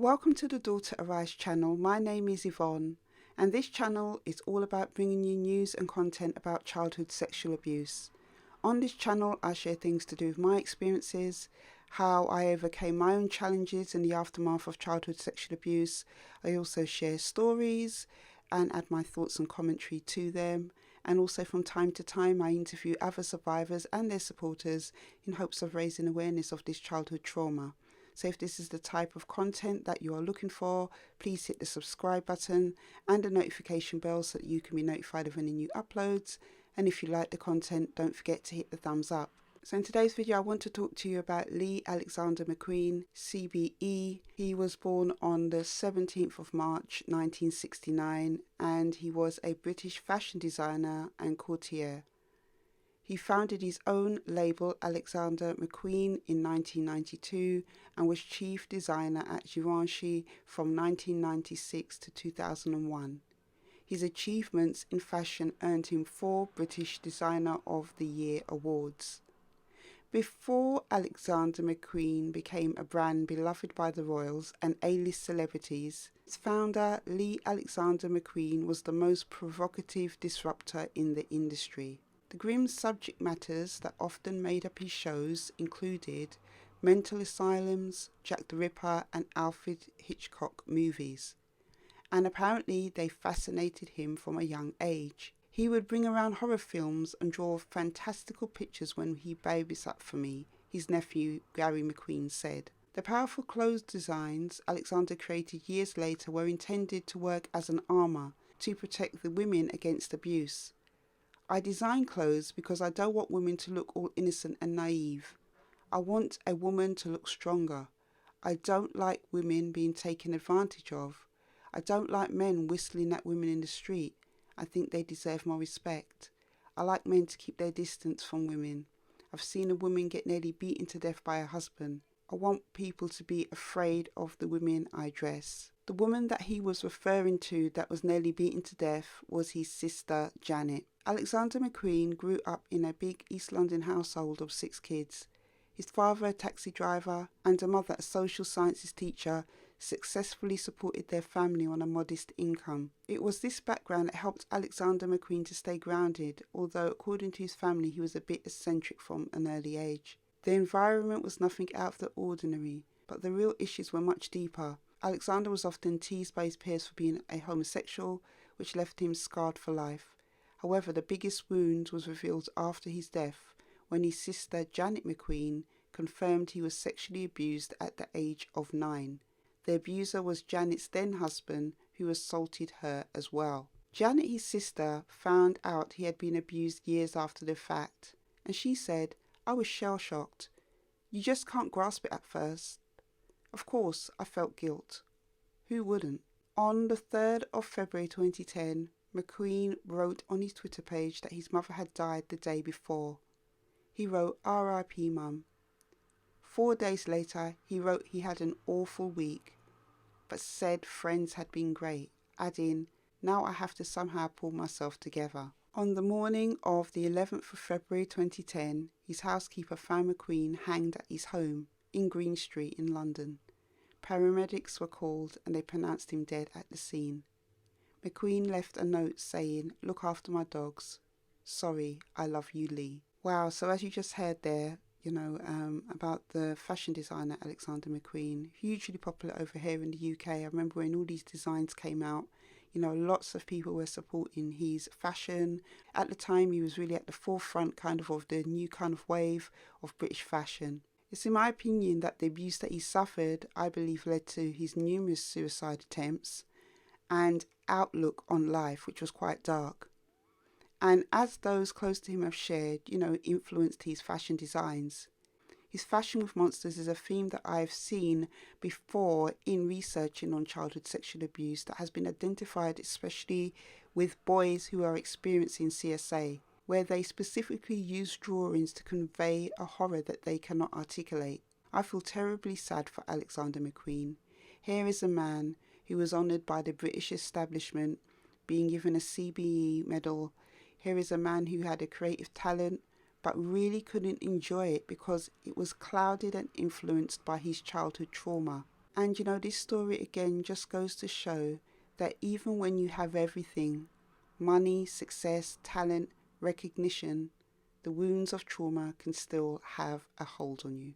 Welcome to the Daughter Arise channel. My name is Yvonne, and this channel is all about bringing you news and content about childhood sexual abuse. On this channel I share things to do with my experiences, how I overcame my own challenges in the aftermath of childhood sexual abuse. I also share stories and add my thoughts and commentary to them, and also from time to time I interview other survivors and their supporters in hopes of raising awareness of this childhood trauma. So if this is the type of content that you are looking for, please hit the subscribe button and the notification bell so that you can be notified of any new uploads. And if you like the content, don't forget to hit the thumbs up. So in today's video, I want to talk to you about Lee Alexander McQueen, CBE. He was born on the 17th of March 1969, and he was a British fashion designer and courtier. He founded his own label, Alexander McQueen, in 1992 and was chief designer at Givenchy from 1996 to 2001. His achievements in fashion earned him 4 British Designer of the Year awards. Before Alexander McQueen became a brand beloved by the royals and A-list celebrities, its founder, Lee Alexander McQueen, was the most provocative disruptor in the industry. The grim subject matters that often made up his shows included mental asylums, Jack the Ripper and Alfred Hitchcock movies. And apparently they fascinated him from a young age. He would bring around horror films and draw fantastical pictures when he babysat for me, his nephew Gary McQueen said. The powerful clothes designs Alexander created years later were intended to work as an armour to protect the women against abuse. I design clothes because I don't want women to look all innocent and naive. I want a woman to look stronger. I don't like women being taken advantage of. I don't like men whistling at women in the street. I think they deserve more respect. I like men to keep their distance from women. I've seen a woman get nearly beaten to death by her husband. I want people to be afraid of the women I dress. The woman that he was referring to that was nearly beaten to death was his sister Janet. Alexander McQueen grew up in a big East London household of 6 kids. His father, a taxi driver, and a mother, a social sciences teacher, successfully supported their family on a modest income. It was this background that helped Alexander McQueen to stay grounded, although according to his family he was a bit eccentric from an early age. The environment was nothing out of the ordinary, but the real issues were much deeper. Alexander was often teased by his peers for being a homosexual, which left him scarred for life. However, the biggest wound was revealed after his death, when his sister Janet McQueen confirmed he was sexually abused at the age of 9. The abuser was Janet's then husband, who assaulted her as well. Janet, his sister, found out he had been abused years after the fact, and she said, "I was shell-shocked. You just can't grasp it at first. Of course, I felt guilt. Who wouldn't?" On the 3rd of February 2010, McQueen wrote on his Twitter page that his mother had died the day before. He wrote, "R.I.P. Mum." 4 days later, he wrote he had an awful week, but said friends had been great, adding, "Now I have to somehow pull myself together." On the morning of the 11th of February 2010, his housekeeper found McQueen hanged at his home in Green Street in London. Paramedics were called and they pronounced him dead at the scene. McQueen left a note saying, "Look after my dogs. Sorry, I love you, Lee." Wow, so as you just heard there, about the fashion designer Alexander McQueen, hugely popular over here in the UK. I remember when all these designs came out, lots of people were supporting his fashion. At the time, he was really at the forefront of the new kind of wave of British fashion. It's in my opinion that the abuse that he suffered, I believe, led to his numerous suicide attempts and outlook on life, which was quite dark. And as those close to him have shared, influenced his fashion designs. His fashion with monsters is a theme that I've seen before in researching on childhood sexual abuse that has been identified especially with boys who are experiencing CSA, where they specifically use drawings to convey a horror that they cannot articulate. I feel terribly sad for Alexander McQueen. Here is a man who was honoured by the British establishment, being given a CBE medal. Here is a man who had a creative talent but really couldn't enjoy it because it was clouded and influenced by his childhood trauma. And you know, this story again just goes to show that even when you have everything, money, success, talent, recognition, the wounds of trauma can still have a hold on you.